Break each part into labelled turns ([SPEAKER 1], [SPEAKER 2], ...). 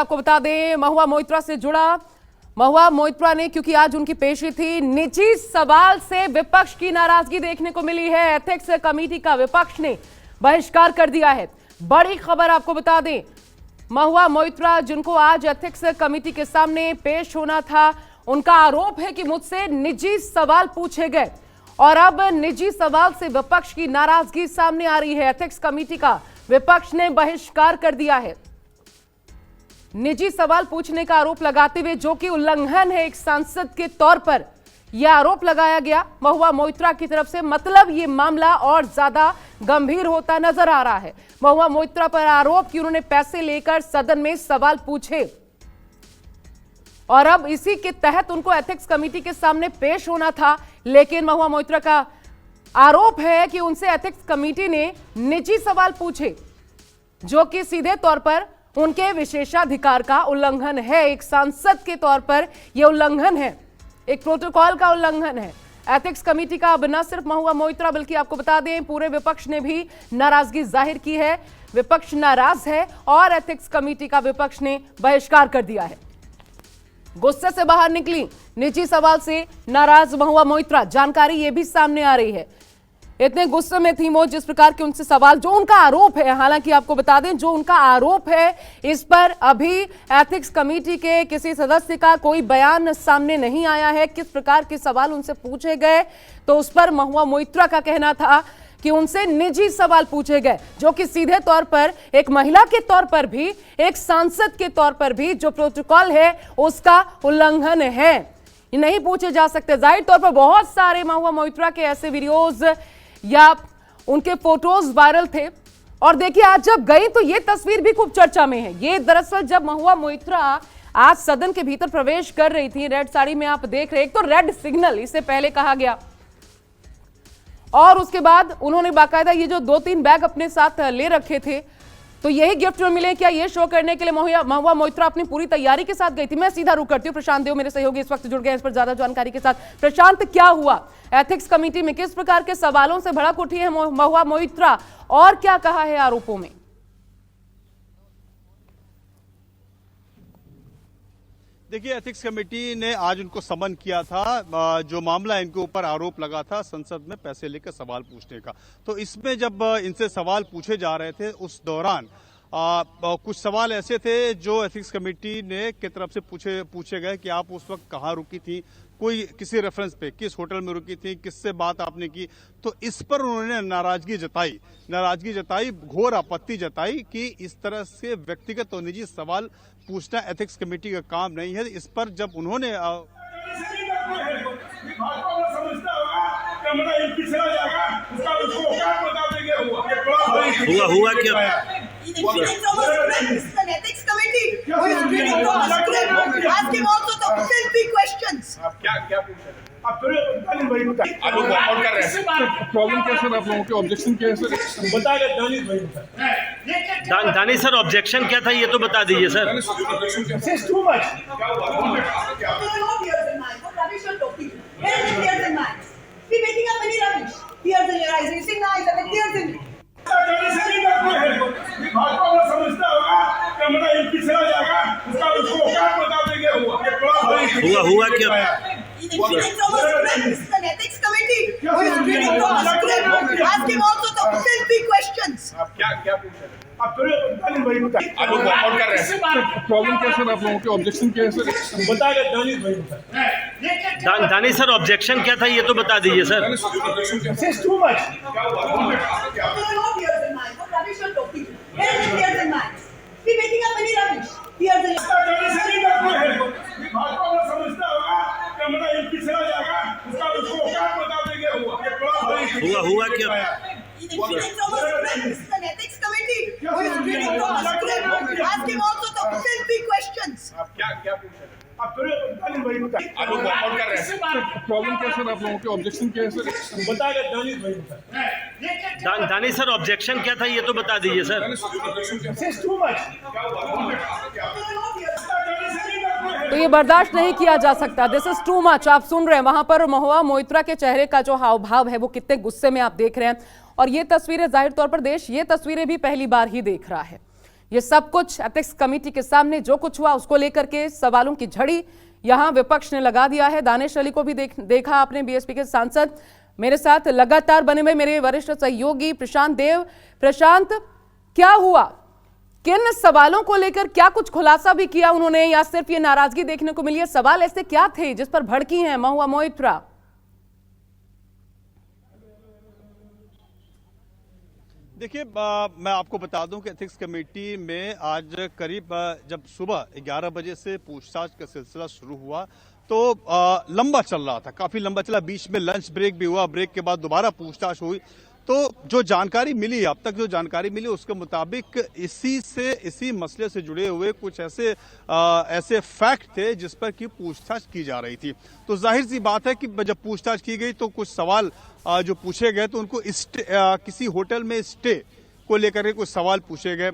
[SPEAKER 1] आपको बता दें महुआ मोइत्रा से जुड़ा। महुआ मोइत्रा ने, क्योंकि आज उनकी पेशी थी, निजी सवाल से विपक्ष की नाराजगी देखने को मिली है। एथिक्स कमेटी का विपक्ष ने बहिष्कार कर दिया है। बड़ी खबर आपको बता दें, महुआ मोइत्रा जिनको आज एथिक्स कमेटी के सामने पेश होना था, उनका आरोप है कि मुझसे निजी सवाल पूछे गए और अब निजी सवाल से विपक्ष की नाराजगी सामने आ रही है। एथिक्स कमेटी का विपक्ष ने बहिष्कार कर दिया है। निजी सवाल पूछने का आरोप लगाते हुए, जो कि उल्लंघन है एक सांसद के तौर पर, यह आरोप लगाया गया महुआ मोइत्रा की तरफ से। मतलब ये मामला और ज्यादा गंभीर होता नजर आ रहा है। महुआ मोइत्रा पर आरोप कि उन्होंने पैसे लेकर सदन में सवाल पूछे और अब इसी के तहत उनको एथिक्स कमेटी के सामने पेश होना था। लेकिन महुआ मोइत्रा का आरोप है कि उनसे एथिक्स कमेटी ने निजी सवाल पूछे, जो कि सीधे तौर पर उनके विशेषाधिकार का उल्लंघन है। एक सांसद के तौर पर यह उल्लंघन है, एक प्रोटोकॉल का उल्लंघन है एथिक्स कमेटी का। अब न सिर्फ महुआ मोइत्रा बल्कि आपको बता दें पूरे विपक्ष ने भी नाराजगी जाहिर की है। विपक्ष नाराज है और एथिक्स कमेटी का विपक्ष ने बहिष्कार कर दिया है। गुस्से से बाहर निकली, निजी सवाल से नाराज महुआ मोइत्रा। जानकारी यह भी सामने आ रही है, इतने गुस्से में थी वो जिस प्रकार के उनसे सवाल, जो उनका आरोप है, हालांकि आपको बता दें जो उनका आरोप है इस पर अभी एथिक्स कमेटी के किसी सदस्य का कोई बयान सामने नहीं आया है। किस प्रकार के सवाल उनसे पूछे गए, तो उस पर महुआ मोइत्रा का कहना था कि उनसे निजी सवाल पूछे गए, जो कि सीधे तौर पर एक महिला के तौर पर भी, एक सांसद के तौर पर भी जो प्रोटोकॉल है उसका उल्लंघन है, ये नहीं पूछे जा सकते। जाहिर तौर पर बहुत सारे महुआ मोइत्रा के ऐसे वीडियोज या उनके फोटोज वायरल थे। और देखिए आज जब गई तो ये तस्वीर भी खूब चर्चा में है। ये दरअसल जब महुआ मोइत्रा आज सदन के भीतर प्रवेश कर रही थी, रेड साड़ी में आप देख रहे, एक तो रेड सिग्नल इसे पहले कहा गया, और उसके बाद उन्होंने बाकायदा ये जो 2-3 बैग अपने साथ ले रखे थे, तो यही गिफ्ट में मिले क्या, ये शो करने के लिए महुआ मोइत्रा अपनी पूरी तैयारी के साथ गई थी। मैं सीधा रुक करती हूँ, प्रशांत देव मेरे सहयोगी इस वक्त जुड़ गए इस पर ज्यादा जानकारी के साथ। प्रशांत, क्या हुआ एथिक्स कमेटी में, किस प्रकार के सवालों से भड़क उठी है महुआ मोइत्रा और क्या कहा है आरोपों में?
[SPEAKER 2] देखिए, एथिक्स कमेटी ने आज उनको समन किया था। जो मामला इनके ऊपर आरोप लगा था संसद में पैसे लेकर सवाल पूछने का, तो इसमें जब इनसे सवाल पूछे जा रहे थे उस दौरान कुछ सवाल ऐसे थे जो एथिक्स कमेटी ने की तरफ से पूछे गए कि आप उस वक्त कहाँ रुकी थी, कोई किसी रेफरेंस पे, किस होटल में रुकी थी, किससे बात आपने की। तो इस पर उन्होंने नाराजगी जताई, घोर आपत्ति जताई कि इस तरह से व्यक्तिगत और निजी सवाल पूछना एथिक्स कमेटी का काम नहीं है। इस पर जब उन्होंने
[SPEAKER 3] हुआ क्या?
[SPEAKER 4] प्रॉब्लम क्या सर, आप लोगों के ऑब्जेक्शन क्या है सर?
[SPEAKER 3] दानिश सर, ऑब्जेक्शन क्या था ये तो बता दीजिए सर। हुआ क्या?
[SPEAKER 4] प्रॉब्लम क्या सर, आप लोगों के ऑब्जेक्शन क्या है सर?
[SPEAKER 3] दानिश सर, ऑब्जेक्शन क्या था ये तो बता दीजिए सर। हुआ क्या?
[SPEAKER 4] प्रॉब्लम क्या सर, आप लोगों के ऑब्जेक्शन क्या है सर?
[SPEAKER 3] दानिश सर, ऑब्जेक्शन क्या था ये तो बता दीजिए सर।
[SPEAKER 1] तो ये बर्दाश्त नहीं किया जा सकता, दिस इज टू मच। आप सुन रहे हैं वहां पर महुआ मोइत्रा के चेहरे का जो हाव भाव है वो कितने गुस्से में आप देख रहे हैं। और ये तस्वीरें जाहिर तौर पर देश ये तस्वीरें भी पहली बार ही देख रहा है, ये सब कुछ एथिक्स कमेटी के सामने जो कुछ हुआ उसको लेकर के सवालों की झड़ी यहां विपक्ष ने लगा दिया है। दानिश अली को भी देखा आपने, बीएसपी के सांसद। मेरे साथ लगातार बने हुए मेरे वरिष्ठ सहयोगी प्रशांत देव। प्रशांत, क्या हुआ, किन सवालों को लेकर क्या कुछ खुलासा भी किया उन्होंने, या सिर्फ ये नाराजगी देखने को मिली है? सवाल ऐसे क्या थे जिस पर भड़की हैं महुआ मोइत्रा?
[SPEAKER 2] देखिए, मैं आपको बता दूं कि एथिक्स कमेटी में आज करीब जब सुबह 11 बजे से पूछताछ का सिलसिला शुरू हुआ तो लंबा चल रहा था, काफी लंबा चला। बीच में लंच ब्रेक भी हुआ, ब्रेक के बाद दोबारा पूछताछ हुई। तो जो जानकारी मिली, अब तक जो जानकारी मिली उसके मुताबिक इसी मसले से जुड़े हुए कुछ ऐसे फैक्ट थे जिस पर की पूछताछ की जा रही थी। तो जाहिर सी बात है कि जब पूछताछ की गई तो कुछ सवाल जो पूछे गए तो उनको किसी होटल में स्टे को लेकर के कुछ सवाल पूछे गए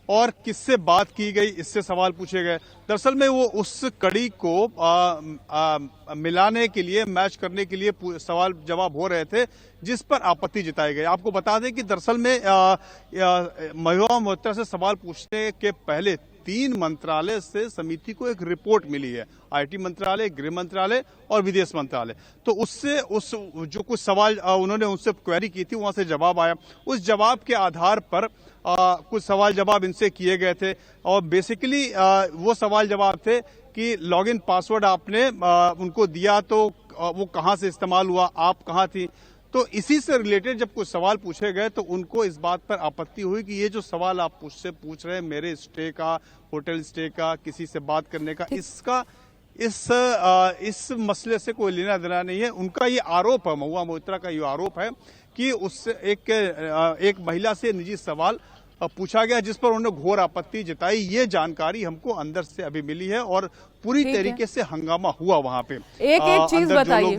[SPEAKER 2] और किससे बात की गई इससे सवाल पूछे गए। दरअसल में वो उस कड़ी को मिलाने के लिए, मैच करने के लिए सवाल जवाब हो रहे थे जिस पर आपत्ति जताई गई। आपको बता दें कि दरअसल में महुआ मोइत्रा से सवाल पूछने के पहले 3 मंत्रालय से समिति को एक रिपोर्ट मिली है, आईटी मंत्रालय, गृह मंत्रालय और विदेश मंत्रालय। तो उससे जो कुछ सवाल उन्होंने उनसे क्वेरी की थी वहां से जवाब आया। उस जवाब के आधार पर कुछ सवाल जवाब इनसे किए गए थे और बेसिकली वो सवाल जवाब थे कि लॉगिन पासवर्ड आपने उनको दिया तो वो कहां से इस्तेमाल हुआ, आप कहां थी। तो इसी से रिलेटेड जब कुछ सवाल पूछे गए तो उनको इस बात पर आपत्ति हुई कि ये जो सवाल आप मुझसे पूछ रहे हैं मेरे स्टे का, होटल स्टे का, किसी से बात करने का, इसका इस मसले से कोई लेना देना नहीं है। उनका ये आरोप है, महुआ मोइत्रा का ये आरोप है कि उससे एक महिला से निजी सवाल पूछा गया जिस पर उन्होंने घोर आपत्ति जताई। ये जानकारी हमको अंदर से अभी मिली है और पूरी तरीके से हंगामा हुआ वहां पे।
[SPEAKER 1] एक चीज बताइए,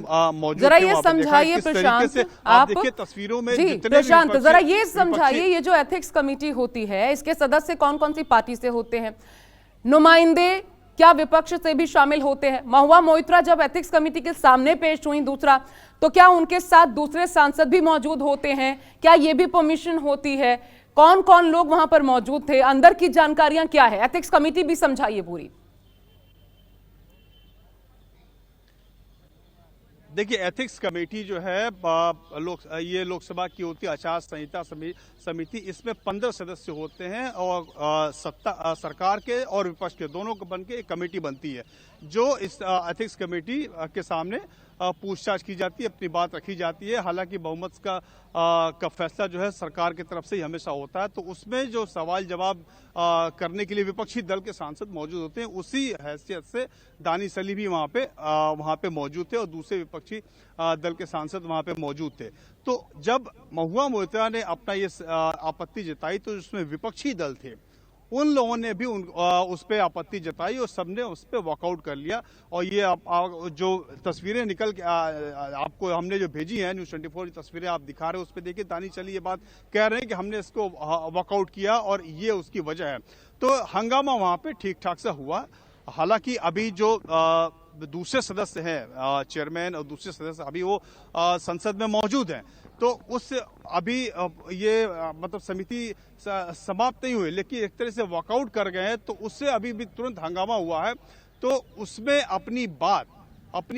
[SPEAKER 1] जरा ये समझाइए प्रशांत, आप देखिए
[SPEAKER 2] तस्वीरों में
[SPEAKER 1] जी प्रशांत जरा ये समझाइए, ये जो एथिक्स कमेटी होती है इसके सदस्य कौन कौन सी पार्टी से होते हैं? नुमाइंदे क्या विपक्ष से भी शामिल होते हैं? महुआ मोइत्रा जब एथिक्स कमेटी के सामने पेश हुई, दूसरा तो क्या उनके साथ दूसरे सांसद भी मौजूद होते हैं? क्या ये भी परमिशन होती है? कौन कौन लोग वहां पर मौजूद थे? अंदर की जानकारियां क्या है? एथिक्स कमेटी भी समझाइए पूरी।
[SPEAKER 2] देखिए, एथिक्स कमेटी जो है ये लोकसभा की होती है आचार संहिता समिति। इसमें 15 सदस्य होते हैं और सरकार के और विपक्ष के दोनों को बन के एक कमेटी बनती है जो इस एथिक्स कमेटी के सामने पूछताछ की जाती है, अपनी बात रखी जाती है। हालांकि बहुमत का फैसला जो है सरकार की तरफ से ही हमेशा होता है। तो उसमें जो सवाल जवाब करने के लिए विपक्षी दल के सांसद मौजूद होते हैं, उसी हैसियत से दानिश अली भी वहां पे मौजूद थे और दूसरे विपक्षी दल के सांसद वहां पे मौजूद थे। तो जब महुआ मोइत्रा ने अपना ये आपत्ति जताई तो उसमें विपक्षी दल थे, उन लोगों ने भी उस पर आपत्ति जताई और सबने उस पर वॉकआउट कर लिया। और ये जो तस्वीरें निकल के आपको हमने जो भेजी हैं, न्यूज़ 24 की तस्वीरें आप दिखा रहे हो, उस पर देखिए दानिश अली ये बात कह रहे हैं कि हमने इसको वॉकआउट किया और ये उसकी वजह है। तो हंगामा वहां पे ठीक ठाक सा हुआ। हालांकि अभी जो दूसरे सदस्य हैं, चेयरमैन और दूसरे सदस्य, अभी वो संसद में मौजूद हैं। तो उस अभी ये मतलब समिति समाप्त नहीं हुई, लेकिन एक तरह से वॉकआउट कर गए हैं। तो उससे अभी भी तुरंत हंगामा हुआ है। तो उसमें अपनी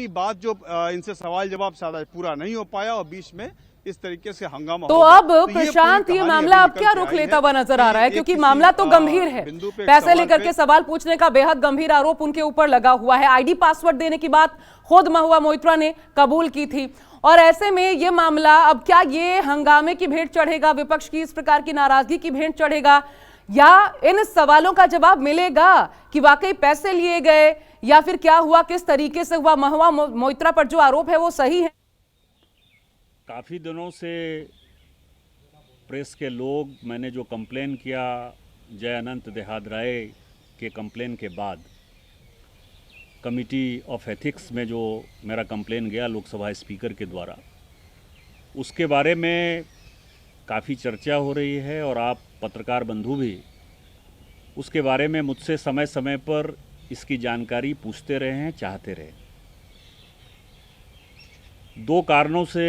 [SPEAKER 2] बात जो इनसे सवाल जवाब शायद पूरा नहीं हो पाया और बीच में इस तरीके से हंगामा
[SPEAKER 1] तो अब प्रशांत ये मामला अब क्या रुख लेता हुआ नजर आ रहा है? क्योंकि मामला तो गंभीर है, पैसे लेकर के सवाल पूछने का बेहद गंभीर आरोप उनके ऊपर लगा हुआ है। आईडी पासवर्ड देने की बात खुद महुआ मोइत्रा ने कबूल की थी और ऐसे में ये मामला अब क्या ये हंगामे की भेंट चढ़ेगा, विपक्ष की इस प्रकार की नाराजगी की भेंट चढ़ेगा, या इन सवालों का जवाब मिलेगा कि वाकई पैसे लिए गए या फिर क्या हुआ, किस तरीके से हुआ? महुआ मोइत्रा पर जो आरोप है वो सही है?
[SPEAKER 5] काफ़ी दिनों से प्रेस के लोग, मैंने जो कंप्लेन किया जय अनंत देहाद राय के कंप्लेन के बाद कमिटी ऑफ एथिक्स में जो मेरा कंप्लेन गया लोकसभा स्पीकर के द्वारा, उसके बारे में काफ़ी चर्चा हो रही है और आप पत्रकार बंधु भी उसके बारे में मुझसे समय समय पर इसकी जानकारी पूछते रहे हैं, चाहते रहे। 2 कारणों से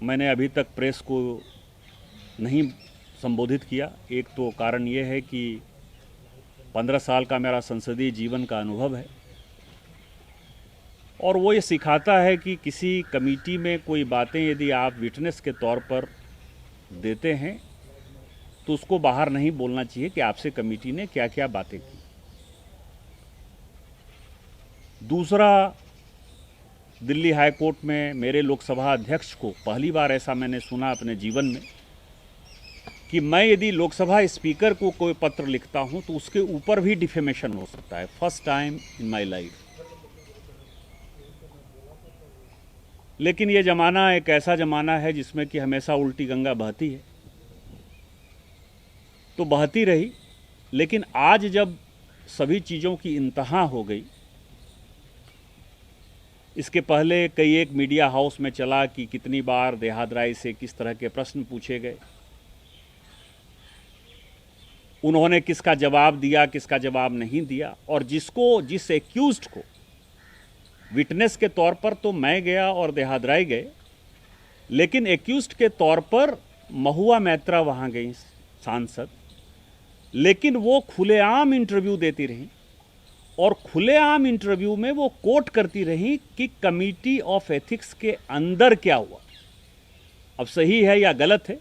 [SPEAKER 5] मैंने अभी तक प्रेस को नहीं संबोधित किया। एक तो कारण ये है कि 15 साल का मेरा संसदीय जीवन का अनुभव है और वो ये सिखाता है कि किसी कमेटी में कोई बातें यदि आप विटनेस के तौर पर देते हैं तो उसको बाहर नहीं बोलना चाहिए कि आपसे कमेटी ने क्या क्या बातें की। दूसरा, दिल्ली हाई कोर्ट में मेरे लोकसभा अध्यक्ष को पहली बार ऐसा मैंने सुना अपने जीवन में कि मैं यदि लोकसभा स्पीकर को कोई पत्र लिखता हूं तो उसके ऊपर भी डिफेमेशन हो सकता है। First time in my life. लेकिन ये ज़माना एक ऐसा ज़माना है जिसमें कि हमेशा उल्टी गंगा बहती है, तो बहती रही। लेकिन आज जब सभी चीज़ों की इंतहा हो गई, इसके पहले कई एक मीडिया हाउस में चला कि कितनी बार देहाद राय से किस तरह के प्रश्न पूछे गए, उन्होंने किसका जवाब दिया, किसका जवाब नहीं दिया, और जिस एक्यूज्ड को विटनेस के तौर पर तो मैं गया और देहाद राय गए, लेकिन एक्यूज्ड के तौर पर महुआ मैत्रा वहाँ गई सांसद, लेकिन वो खुलेआम इंटरव्यू देती रही और खुलेआम इंटरव्यू में वो कोट करती रही कि कमिटी ऑफ एथिक्स के अंदर क्या हुआ। अब सही है या गलत है,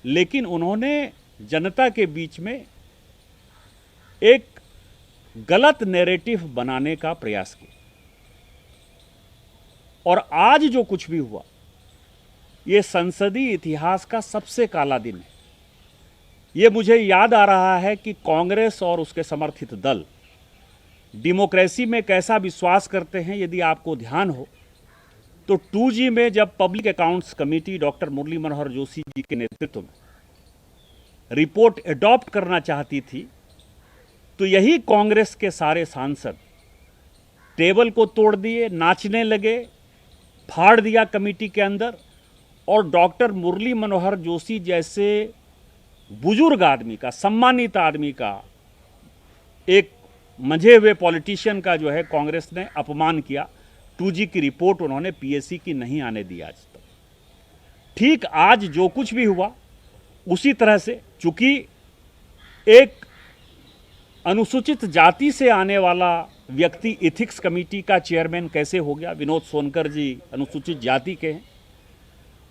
[SPEAKER 5] लेकिन उन्होंने जनता के बीच में एक गलत नैरेटिव बनाने का प्रयास किया। और आज जो कुछ भी हुआ, ये संसदीय इतिहास का सबसे काला दिन है। ये मुझे याद आ रहा है कि कांग्रेस और उसके समर्थित दल डेमोक्रेसी में कैसा विश्वास करते हैं। यदि आपको ध्यान हो तो 2G में जब public accounts committee doctor Murli Manohar Joshi ji के नेतृत्व में रिपोर्ट एडॉप्ट करना चाहती थी, तो यही कांग्रेस के सारे सांसद टेबल को तोड़ दिए, नाचने लगे, फाड़ दिया कमेटी के अंदर, और डॉक्टर मुरली मनोहर जोशी जैसे बुजुर्ग आदमी का, सम्मानित आदमी का, एक मंझे हुए पॉलिटिशियन का जो है कांग्रेस ने अपमान किया। 2G की रिपोर्ट उन्होंने पीएससी की नहीं आने दी आज तक। ठीक आज जो कुछ भी हुआ उसी तरह से, चूंकि एक अनुसूचित जाति से आने वाला व्यक्ति एथिक्स कमेटी का चेयरमैन कैसे हो गया। विनोद सोनकर जी अनुसूचित जाति के हैं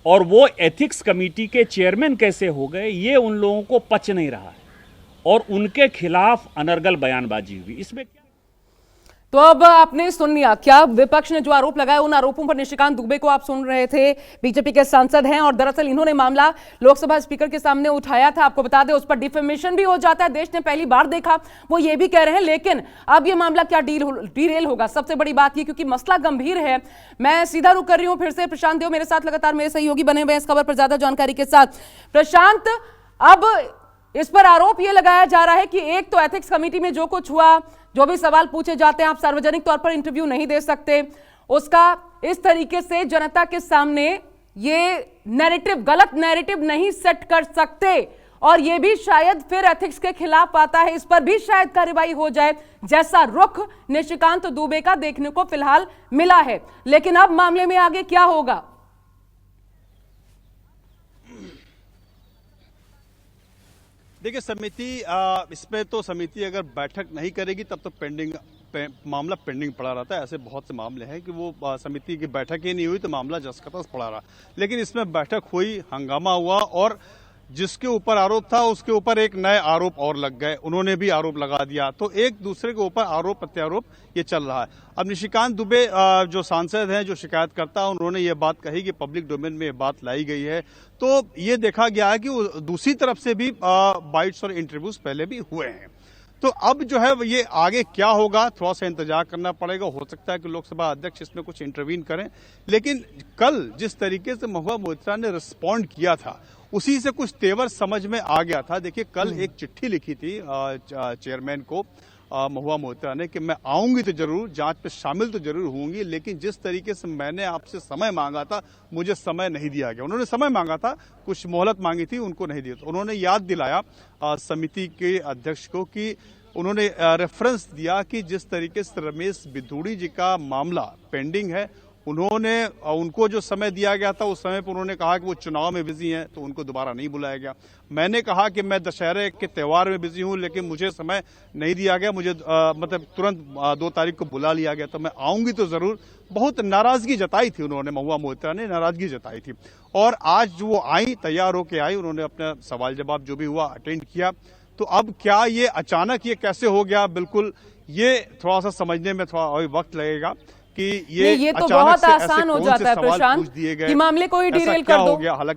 [SPEAKER 5] और वो एथिक्स कमेटी के चेयरमैन कैसे हो गए, ये उन लोगों को पच नहीं रहा है और उनके खिलाफ अनर्गल बयानबाजी हुई। इसमें क्या,
[SPEAKER 1] तो अब आपने सुन लिया क्या विपक्ष ने जो आरोप लगाया, उन आरोपों पर निशिकांत दुबे को आप सुन रहे थे, बीजेपी के सांसद हैं और दरअसल इन्होंने मामला लोकसभा स्पीकर के सामने उठाया था। आपको बता दें उस पर डिफेमेशन भी हो जाता है, देश ने पहली बार देखा, वो ये भी कह रहे हैं। लेकिन अब ये मामला क्या डीरेल होगा, सबसे बड़ी बात ये, क्योंकि मसला गंभीर है। मैं सीधा रुक कर रही हूं फिर से प्रशांत देव मेरे साथ लगातार मेरे सहयोगी बने हुए इस खबर पर ज्यादा जानकारी के साथ। प्रशांत, अब इस पर आरोप यह लगाया जा रहा है कि एक तो एथिक्स कमेटी में जो कुछ हुआ, जो भी सवाल पूछे जाते हैं, आप सार्वजनिक तौर पर इंटरव्यू नहीं दे सकते, उसका इस तरीके से जनता के सामने ये नैरेटिव, गलत नैरेटिव नहीं सेट कर सकते, और ये भी शायद फिर एथिक्स के खिलाफ आता है। इस पर भी शायद कार्रवाई हो जाए, जैसा रुख निशिकांत दुबे का देखने को फिलहाल मिला है। लेकिन अब मामले में आगे क्या होगा?
[SPEAKER 2] देखिए, समिति इसमें तो समिति अगर बैठक नहीं करेगी तब तो मामला पेंडिंग पड़ा रहता है। ऐसे बहुत से मामले हैं कि वो समिति की बैठक ही नहीं हुई तो मामला जस पड़ा रहा। लेकिन इसमें बैठक हुई, हंगामा हुआ और जिसके ऊपर आरोप था उसके ऊपर एक नए आरोप और लग गए, उन्होंने भी आरोप लगा दिया, तो एक दूसरे के ऊपर आरोप प्रत्यारोप ये चल रहा है। अब निशिकांत दुबे जो सांसद हैं, जो शिकायतकर्ता, उन्होंने ये बात कही कि पब्लिक डोमेन में ये बात लाई गई है, तो ये देखा गया है कि दूसरी तरफ से भी बाइट्स और इंटरव्यूज पहले भी हुए हैं। तो अब जो है ये आगे क्या होगा, थोड़ा सा इंतजार करना पड़ेगा। हो सकता है कि लोकसभा अध्यक्ष इसमें कुछ इंटरवीन करें, लेकिन कल जिस तरीके से महुआ मोइत्रा ने रिस्पॉन्ड किया था उसी से कुछ तेवर समझ में आ गया था। देखिए, कल एक चिट्ठी लिखी थी चेयरमैन को महुआ मोइत्रा ने कि मैं आऊंगी तो जरूर, जांच पे शामिल तो जरूर होंगी, लेकिन जिस तरीके से मैंने आपसे समय मांगा था मुझे समय नहीं दिया गया। उन्होंने समय मांगा था, कुछ मोहलत मांगी थी, उनको नहीं दिया। तो उन्होंने याद दिलाया समिति के अध्यक्ष को कि उन्होंने रेफरेंस दिया कि जिस तरीके से रमेश बिधूड़ी जी का मामला पेंडिंग है, उन्होंने उनको जो समय दिया गया था उस समय पर उन्होंने कहा कि वो चुनाव में बिजी हैं, तो उनको दोबारा नहीं बुलाया गया। मैंने कहा कि मैं दशहरे के त्यौहार में बिजी हूं, लेकिन मुझे समय नहीं दिया गया, मुझे मतलब तुरंत 2 तारीख को बुला लिया गया, तो मैं आऊंगी तो जरूर। बहुत नाराजगी जताई थी उन्होंने, महुआ मोइत्रा ने नाराजगी जताई थी। और आज जो वो आई, तैयार होके आई, उन्होंने अपना सवाल जवाब जो भी हुआ अटेंड किया। तो अब क्या ये अचानक ये कैसे हो गया, बिल्कुल ये थोड़ा सा समझने में थोड़ा वक्त लगेगा कि
[SPEAKER 1] ये तो बहुत आसान हो जाता है प्रशांत कि मामले को ही डिरेल कर दो,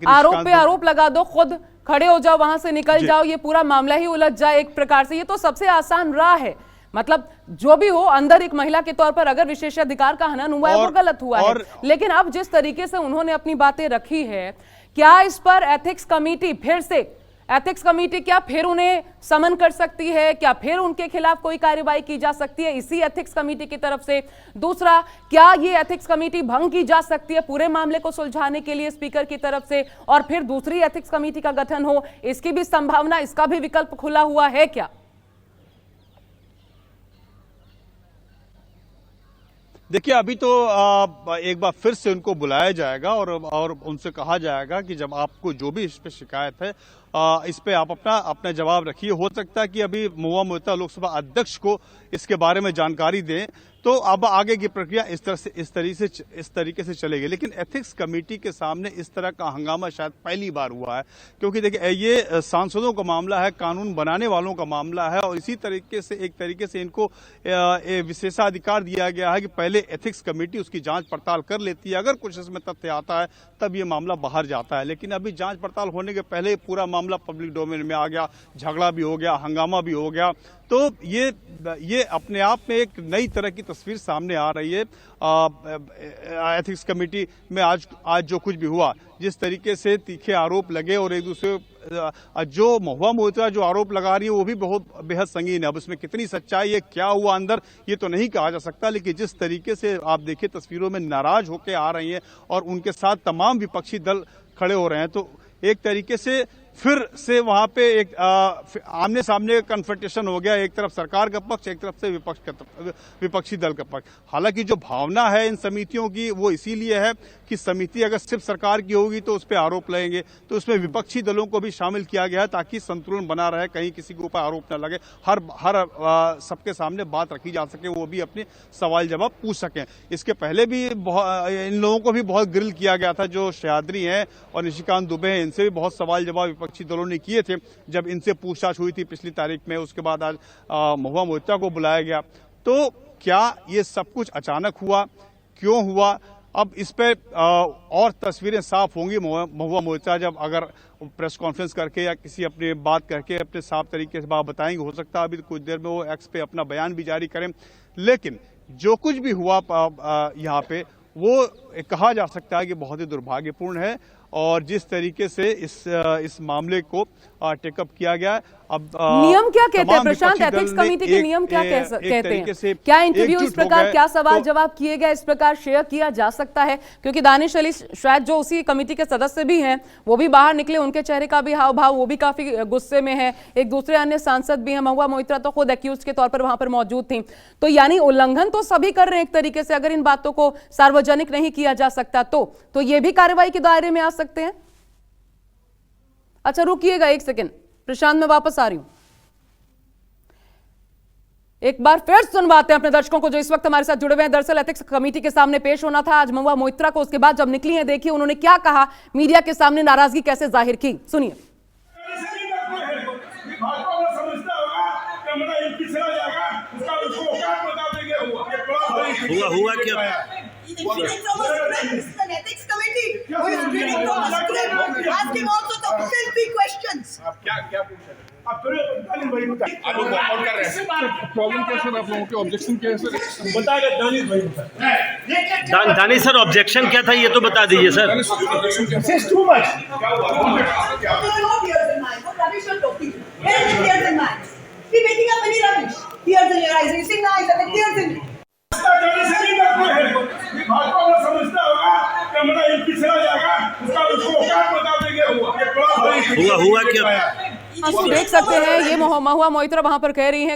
[SPEAKER 1] आरोप पे आरोप लगा दो, खुद खड़े हो जाओ, वहां से निकल जाओ, ये पूरा मामला ही उलझ जाए एक प्रकार से। ये तो सबसे आसान राह है। मतलब जो भी हो, अंदर एक महिला के तौर पर अगर विशेषाधिकार का हनन हुआ है वो गलत हुआ है, लेकिन अब जिस तरीके से उन्होंने अपनी बातें रखी है, क्या इस पर एथिक्स कमेटी फिर से क्या फिर उन्हें समन कर सकती है? क्या फिर उनके खिलाफ कोई कार्रवाई की जा सकती है इसी एथिक्स कमेटी की तरफ से? दूसरा, क्या ये एथिक्स कमेटी भंग की जा सकती है पूरे मामले को सुलझाने के लिए स्पीकर की तरफ से, और फिर दूसरी एथिक्स कमेटी का गठन हो? इसकी भी संभावना, इसका भी विकल्प खुला हुआ है क्या?
[SPEAKER 2] देखिए, अभी तो एक बार फिर से उनको बुलाया जाएगा और उनसे कहा जाएगा कि जब आपको जो भी इस पे शिकायत है, इस पे आप अपना जवाब रखिए। हो सकता है कि अभी महुआ मोइत्रा लोकसभा अध्यक्ष को इसके बारे में जानकारी दें, तो अब आगे की प्रक्रिया इस तरीके से चलेगी। लेकिन एथिक्स कमेटी के सामने इस तरह का हंगामा शायद पहली बार हुआ है, क्योंकि देखिए ये सांसदों का मामला है, कानून बनाने वालों का मामला है, और इसी तरीके से इनको विशेषाधिकार दिया गया है कि पहले एथिक्स कमेटी उसकी जांच पड़ताल कर लेती है। अगर कुछ इसमें तथ्य आता है तब ये मामला बाहर जाता है, लेकिन अभी जांच पड़ताल होने के पहले पूरा मामला पब्लिक डोमेन में आ गया, झगड़ा भी हो गया, हंगामा भी हो गया। तो ये अपने आप में एक नई तरह की तस्वीर सामने आ रही है। एथिक्स कमेटी में आज जो कुछ भी हुआ, जिस तरीके से तीखे आरोप लगे, और एक दूसरे जो महुआ मोइत्रा जो आरोप लगा रही है वो भी बेहद संगीन है। अब इसमें कितनी सच्चाई है, क्या हुआ अंदर, ये तो नहीं कहा जा सकता, लेकिन जिस तरीके से आप देखिए तस्वीरों में नाराज होकर आ रही हैं और उनके साथ तमाम विपक्षी दल खड़े हो रहे हैं, तो एक तरीके से फिर से वहां पे एक आमने सामने कन्फ्रंटेशन हो गया। एक तरफ सरकार का पक्ष, एक तरफ से विपक्षी दल का पक्ष। हालांकि जो भावना है इन समितियों की वो इसीलिए है कि समिति अगर सिर्फ सरकार की होगी तो उस पर आरोप लगेंगे, तो उसमें विपक्षी दलों को भी शामिल किया गया है ताकि संतुलन बना रहे, कहीं किसी के ऊपर आरोप न लगे, हर सबके सामने बात रखी जा सके, वो भी अपने सवाल जवाब पूछ सकें। इसके पहले भी इन लोगों को भी बहुत ग्रिल किया गया था, जो सह्याद्री हैं और निशिकांत दुबे हैं, इनसे भी बहुत सवाल जवाब विपक्षी दलों ने किए थे जब इनसे पूछताछ हुई थी पिछली तारीख में। उसके बाद आज महुआ मोइत्रा को बुलाया गया। तो क्या ये सब कुछ अचानक हुआ, क्यों हुआ? अब इस पे और तस्वीरें साफ होंगी महुआ मोइत्रा जब अगर प्रेस कॉन्फ्रेंस करके या किसी अपने बात करके अपने साफ तरीके से बात बताएंगे। हो सकता है अभी कुछ देर में वो एक्स पे अपना बयान भी जारी करें, लेकिन जो कुछ भी हुआ यहाँ पे वो कहा जा सकता है कि बहुत ही दुर्भाग्यपूर्ण है। और जिस तरीके से इस मामले को टेकअप किया गया, अब
[SPEAKER 1] नियम क्या कहते हैं प्रशांत? एथिक्स कमेटी के नियम क्या कहते हैं? क्या इंटरव्यू इस प्रकार, क्या सवाल जवाब किए गए इस प्रकार शेयर किया जा सकता है? क्योंकि दानिश अली शायद जो उसी कमेटी के सदस्य भी हैं, वो भी बाहर निकले, उनके चेहरे का भी हाव भाव वो भी काफी गुस्से में है। एक दूसरे अन्य सांसद भी हैं, महुआ मोइत्रा तो खुद एक्यूज के तौर पर वहां पर मौजूद थी। तो यानी उल्लंघन तो सभी कर रहे हैं एक तरीके से। अगर इन बातों को सार्वजनिक नहीं किया जा सकता तो ये भी कार्रवाई के दायरे में आ सकते हैं। अच्छा रुकिएगा एक सेकंड प्रशांत, मैं वापस आ रही हूं। एक बार फिर सुनवाते हैं अपने दर्शकों को जो इस वक्त हमारे साथ जुड़े हुए हैं। दरअसल एथिक्स कमेटी के सामने पेश होना था आज महुआ मोइत्रा को। उसके बाद जब निकली हैं, देखिए उन्होंने क्या कहा, मीडिया के सामने नाराजगी कैसे जाहिर की, सुनिए।
[SPEAKER 3] हुआ क्या?
[SPEAKER 6] Ethics committee who is reading from a script, ask him also the filthy questions.
[SPEAKER 4] क्या पूछा? आप दानिश भाई बताइए। आप लोग वॉकआउट कर रहे हैं। प्रॉब्लम क्या सर, आप लोगों के ऑब्जेक्शन क्या है सर? बताएगा दानिश भाई बताइए।
[SPEAKER 3] दानिश सर, ऑब्जेक्शन क्या था ये तो बता दीजिए सर।
[SPEAKER 4] ऑब्जेक्शन क्या?
[SPEAKER 6] This is too much. There are no tears in mine. What rubbish you're talking? Where are the tears in mine? Be making up any rubbish. Tears in your eyes. You sing nice and the tears in.
[SPEAKER 4] Bhajpa वाला समझता होगा कि हमारा MP चला जाएगा, उसका उसको औकात बता देंगे।
[SPEAKER 3] हुआ क्या?
[SPEAKER 1] आप देख सकते हैं ये महुआ मोइत्रा वहां पर कह रही हैं